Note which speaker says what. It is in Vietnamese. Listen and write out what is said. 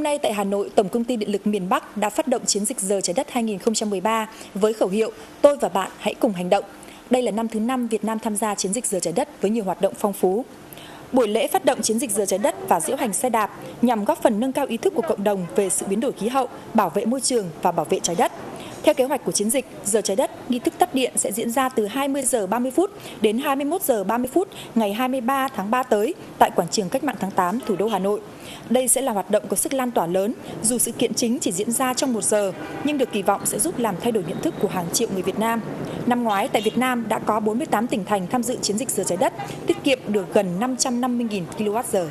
Speaker 1: Hôm nay tại Hà Nội, Tổng công ty Điện lực miền Bắc đã phát động chiến dịch Giờ Trái đất 2013 với khẩu hiệu Tôi và bạn hãy cùng hành động. Đây là năm thứ 5 Việt Nam tham gia chiến dịch Giờ Trái đất với nhiều hoạt động phong phú. Buổi lễ phát động chiến dịch Giờ Trái đất và diễu hành xe đạp nhằm góp phần nâng cao ý thức của cộng đồng về sự biến đổi khí hậu, bảo vệ môi trường và bảo vệ trái đất. Theo kế hoạch của chiến dịch, Giờ Trái đất, nghi thức tắt điện sẽ diễn ra từ 20 giờ 30 phút đến 21 giờ 30 phút ngày 23 tháng 3 tới tại Quảng trường Cách mạng tháng 8, thủ đô Hà Nội. Đây sẽ là hoạt động có sức lan tỏa lớn, dù sự kiện chính chỉ diễn ra trong 1 giờ, nhưng được kỳ vọng sẽ giúp làm thay đổi nhận thức của hàng triệu người Việt Nam. Năm ngoái, tại Việt Nam đã có 48 tỉnh thành tham dự chiến dịch Giờ Trái đất, tiết kiệm được gần 550.000 kWh.